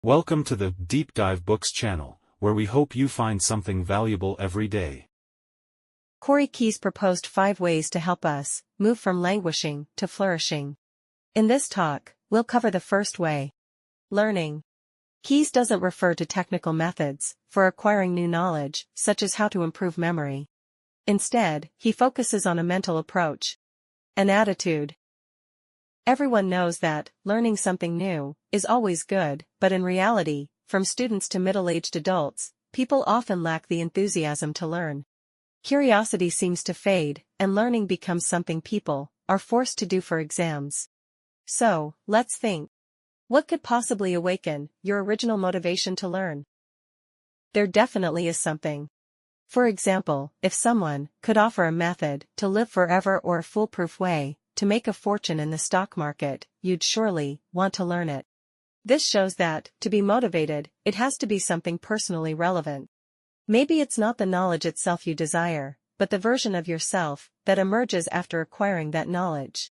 Welcome to the Deep Dive Books channel, where we hope you find something valuable every day. Corey Keyes proposed 5 ways to help us move from languishing to flourishing. In this talk, we'll cover the first way. Learning. Keyes doesn't refer to technical methods for acquiring new knowledge, such as how to improve memory. Instead, he focuses on a mental approach. An attitude. Everyone knows that learning something new is always good, but in reality, from students to middle-aged adults, people often lack the enthusiasm to learn. Curiosity seems to fade, and learning becomes something people are forced to do for exams. So, let's think. What could possibly awaken your original motivation to learn? There definitely is something. For example, if someone could offer a method to live forever or a foolproof way to make a fortune in the stock market, you'd surely want to learn it. This shows that, to be motivated, it has to be something personally relevant. Maybe it's not the knowledge itself you desire, but the version of yourself that emerges after acquiring that knowledge.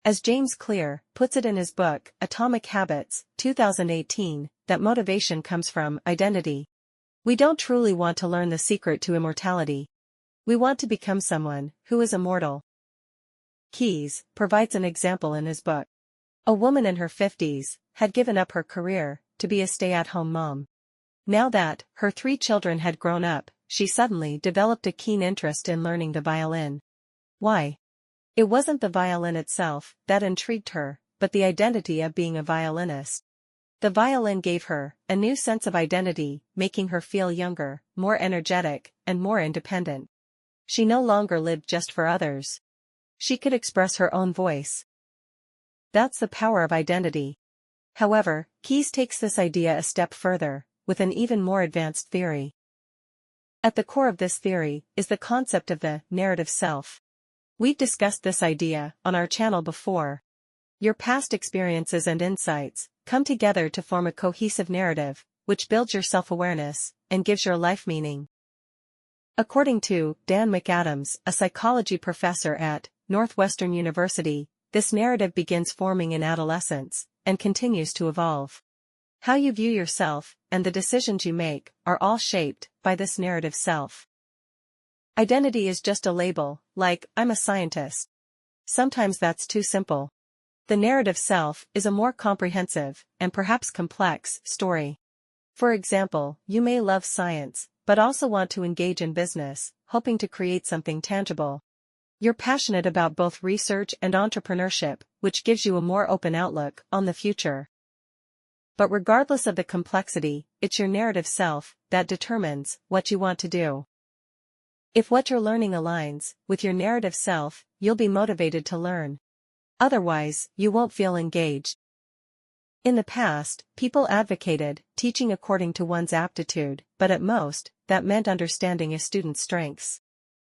As James Clear puts it in his book, Atomic Habits, 2018, that motivation comes from identity. We don't truly want to learn the secret to immortality. We want to become someone who is immortal. Keyes provides an example in his book. A woman in her 50s had given up her career to be a stay-at-home mom. Now that her 3 children had grown up, she suddenly developed a keen interest in learning the violin. Why? It wasn't the violin itself that intrigued her, but the identity of being a violinist. The violin gave her a new sense of identity, making her feel younger, more energetic, and more independent. She no longer lived just for others. She could express her own voice. That's the power of identity. However, Keyes takes this idea a step further, with an even more advanced theory. At the core of this theory is the concept of the narrative self. We've discussed this idea on our channel before. Your past experiences and insights come together to form a cohesive narrative, which builds your self-awareness and gives your life meaning. According to Dan McAdams, a psychology professor at Northwestern University, this narrative begins forming in adolescence and continues to evolve. How you view yourself and the decisions you make are all shaped by this narrative self. Identity is just a label, like, I'm a scientist. Sometimes that's too simple. The narrative self is a more comprehensive, and perhaps complex, story. For example, you may love science, but also want to engage in business, hoping to create something tangible. You're passionate about both research and entrepreneurship, which gives you a more open outlook on the future. But regardless of the complexity, it's your narrative self that determines what you want to do. If what you're learning aligns with your narrative self, you'll be motivated to learn. Otherwise, you won't feel engaged. In the past, people advocated teaching according to one's aptitude, but at most, that meant understanding a student's strengths.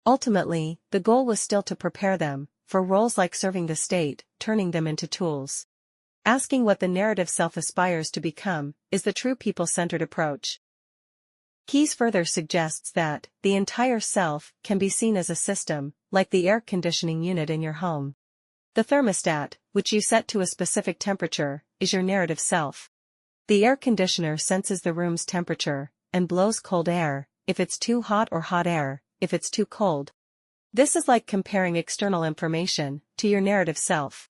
Ultimately, the goal was still to prepare them for roles like serving the state, turning them into tools. Asking what the narrative self aspires to become is the true people-centered approach. Keyes further suggests that the entire self can be seen as a system, like the air conditioning unit in your home. The thermostat, which you set to a specific temperature, is your narrative self. The air conditioner senses the room's temperature and blows cold air if it's too hot or hot air if it's too cold. This is like comparing external information to your narrative self.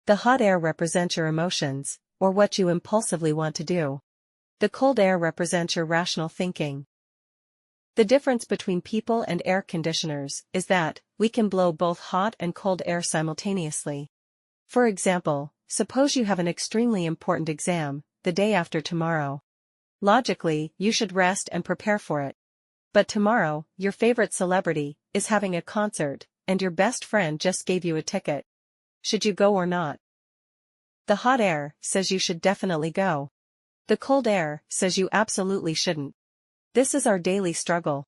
The hot air represents your emotions, or what you impulsively want to do. The cold air represents your rational thinking. The difference between people and air conditioners is that we can blow both hot and cold air simultaneously. For example, suppose you have an extremely important exam the day after tomorrow. Logically, you should rest and prepare for it. But tomorrow, your favorite celebrity is having a concert, and your best friend just gave you a ticket. Should you go or not? The hot air says you should definitely go. The cold air says you absolutely shouldn't. This is our daily struggle.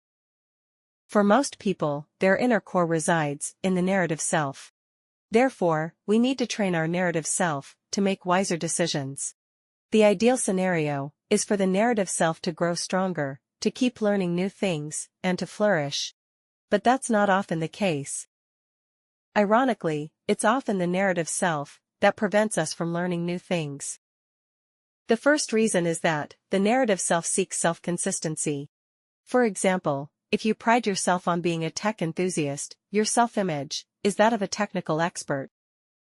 For most people, their inner core resides in the narrative self. Therefore, we need to train our narrative self to make wiser decisions. The ideal scenario is for the narrative self to grow stronger, to keep learning new things, and to flourish. But that's not often the case. Ironically, it's often the narrative self that prevents us from learning new things. The first reason is that the narrative self seeks self-consistency. For example, if you pride yourself on being a tech enthusiast, your self-image is that of a technical expert.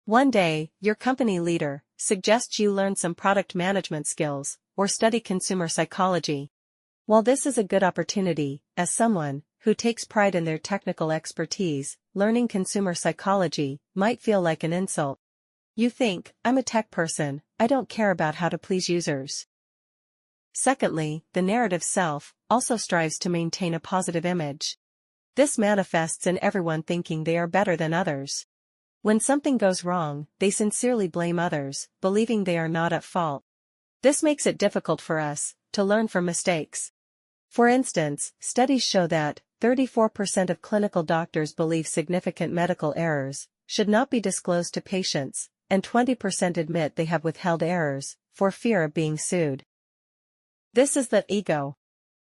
One day, your company leader suggests you learn some product management skills or study consumer psychology. While this is a good opportunity, as someone who takes pride in their technical expertise, learning consumer psychology might feel like an insult. You think, I'm a tech person, I don't care about how to please users. Secondly, the narrative self also strives to maintain a positive image. This manifests in everyone thinking they are better than others. When something goes wrong, they sincerely blame others, believing they are not at fault. This makes it difficult for us to learn from mistakes. For instance, studies show that 34% of clinical doctors believe significant medical errors should not be disclosed to patients, and 20% admit they have withheld errors for fear of being sued. This is the ego.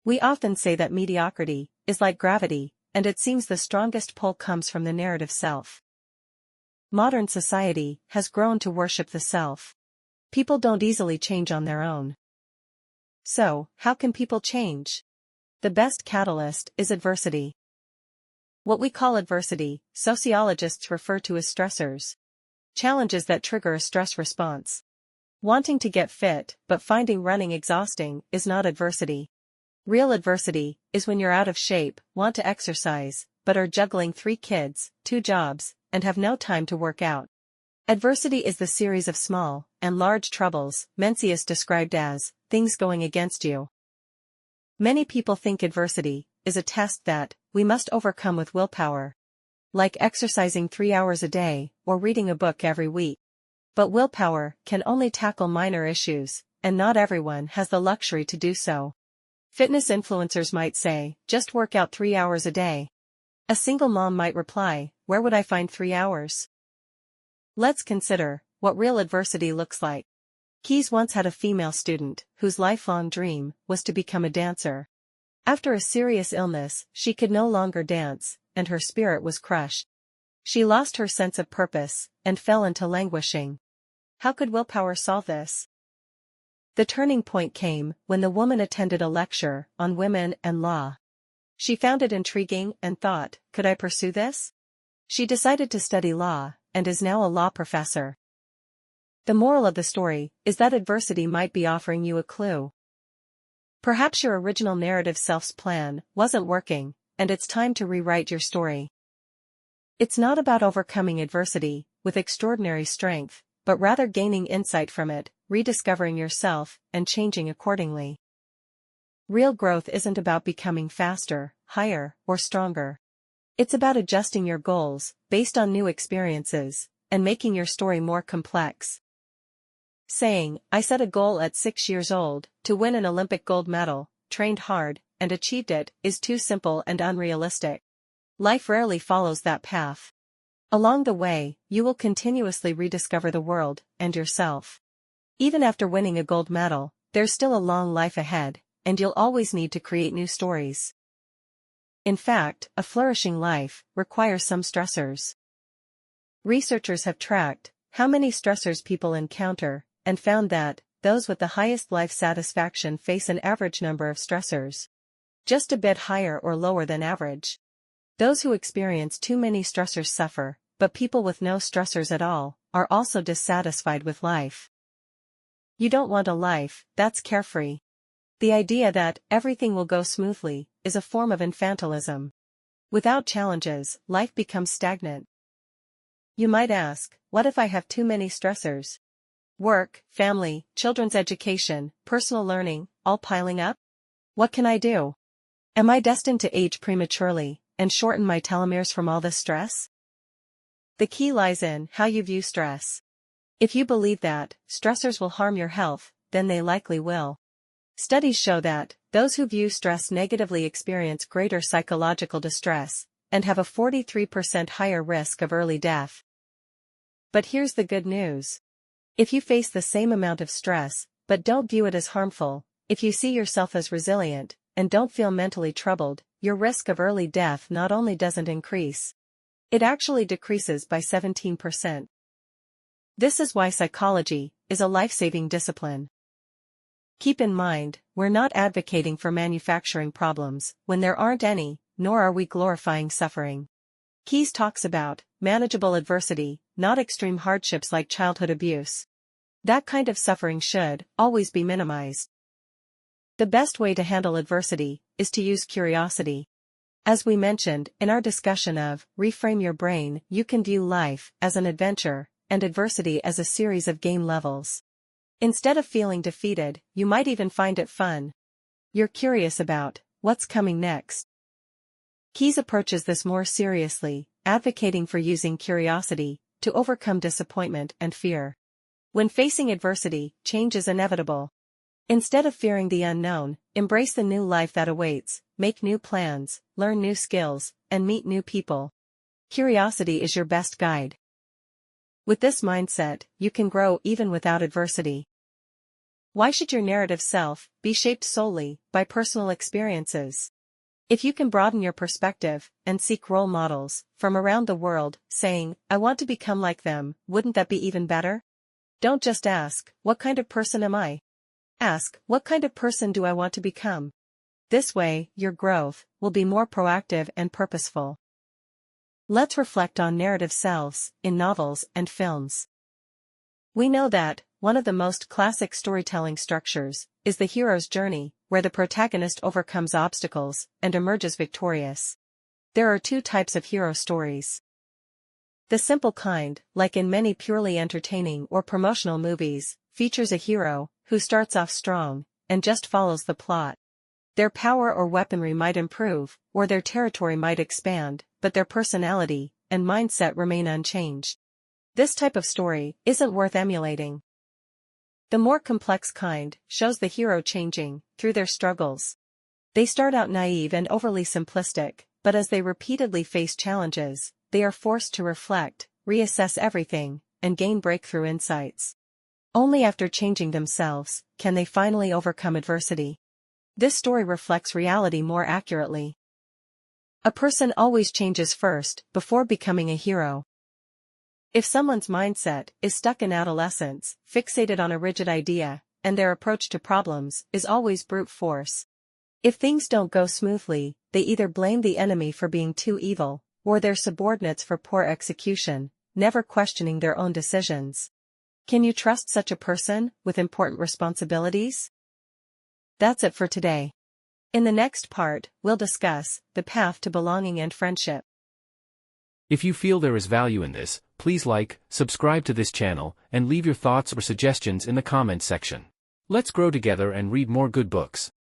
We often say that mediocrity is like gravity, and it seems the strongest pull comes from the narrative self. Modern society has grown to worship the self. People don't easily change on their own. So, how can people change? The best catalyst is adversity. What we call adversity, sociologists refer to as stressors. Challenges that trigger a stress response. Wanting to get fit, but finding running exhausting, is not adversity. Real adversity is when you're out of shape, want to exercise, but are juggling 3 kids, 2 jobs, and have no time to work out. Adversity is the series of small and large troubles, Mencius described as things going against you. Many people think adversity is a test that we must overcome with willpower, like exercising 3 hours a day or reading a book every week. But willpower can only tackle minor issues, and not everyone has the luxury to do so. Fitness influencers might say, just work out 3 hours a day. A single mom might reply, where would I find 3 hours? Let's consider what real adversity looks like. Keyes once had a female student whose lifelong dream was to become a dancer. After a serious illness, she could no longer dance, and her spirit was crushed. She lost her sense of purpose and fell into languishing. How could willpower solve this? The turning point came when the woman attended a lecture on women and law. She found it intriguing and thought, could I pursue this? She decided to study law, and is now a law professor. The moral of the story is that adversity might be offering you a clue. Perhaps your original narrative self's plan wasn't working, and it's time to rewrite your story. It's not about overcoming adversity with extraordinary strength, but rather gaining insight from it, rediscovering yourself, and changing accordingly. Real growth isn't about becoming faster, higher, or stronger. It's about adjusting your goals based on new experiences and making your story more complex. Saying, I set a goal at 6 years old to win an Olympic gold medal, trained hard, and achieved it, is too simple and unrealistic. Life rarely follows that path. Along the way, you will continuously rediscover the world and yourself. Even after winning a gold medal, there's still a long life ahead, and you'll always need to create new stories. In fact, a flourishing life requires some stressors. Researchers have tracked how many stressors people encounter and found that those with the highest life satisfaction face an average number of stressors, just a bit higher or lower than average. Those who experience too many stressors suffer, but people with no stressors at all are also dissatisfied with life. You don't want a life that's carefree. The idea that everything will go smoothly is a form of infantilism. Without challenges, life becomes stagnant. You might ask, what if I have too many stressors? Work, family, children's education, personal learning, all piling up? What can I do? Am I destined to age prematurely and shorten my telomeres from all this stress? The key lies in how you view stress. If you believe that stressors will harm your health, then they likely will. Studies show that those who view stress negatively experience greater psychological distress and have a 43% higher risk of early death. But here's the good news. If you face the same amount of stress, but don't view it as harmful, if you see yourself as resilient, and don't feel mentally troubled, your risk of early death not only doesn't increase, it actually decreases by 17%. This is why psychology is a life-saving discipline. Keep in mind, we're not advocating for manufacturing problems when there aren't any, nor are we glorifying suffering. Keyes talks about manageable adversity, not extreme hardships like childhood abuse. That kind of suffering should always be minimized. The best way to handle adversity is to use curiosity. As we mentioned in our discussion of reframe your brain, you can view life as an adventure and adversity as a series of game levels. Instead of feeling defeated, you might even find it fun. You're curious about what's coming next. Keyes approaches this more seriously, advocating for using curiosity to overcome disappointment and fear. When facing adversity, change is inevitable. Instead of fearing the unknown, embrace the new life that awaits, make new plans, learn new skills, and meet new people. Curiosity is your best guide. With this mindset, you can grow even without adversity. Why should your narrative self be shaped solely by personal experiences? If you can broaden your perspective and seek role models from around the world, saying, "I want to become like them," wouldn't that be even better? Don't just ask, "What kind of person am I?" Ask, "What kind of person do I want to become?" This way, your growth will be more proactive and purposeful. Let's reflect on narrative selves in novels and films. We know that one of the most classic storytelling structures is the hero's journey, where the protagonist overcomes obstacles and emerges victorious. There are two types of hero stories. The simple kind, like in many purely entertaining or promotional movies, features a hero who starts off strong and just follows the plot. Their power or weaponry might improve, or their territory might expand, but their personality and mindset remain unchanged. This type of story isn't worth emulating. The more complex kind shows the hero changing through their struggles. They start out naive and overly simplistic, but as they repeatedly face challenges, they are forced to reflect, reassess everything, and gain breakthrough insights. Only after changing themselves can they finally overcome adversity. This story reflects reality more accurately. A person always changes first before becoming a hero. If someone's mindset is stuck in adolescence, fixated on a rigid idea, and their approach to problems is always brute force. If things don't go smoothly, they either blame the enemy for being too evil, or their subordinates for poor execution, never questioning their own decisions. Can you trust such a person with important responsibilities? That's it for today. In the next part, we'll discuss the path to belonging and friendship. If you feel there is value in this, please like, subscribe to this channel, and leave your thoughts or suggestions in the comments section. Let's grow together and read more good books.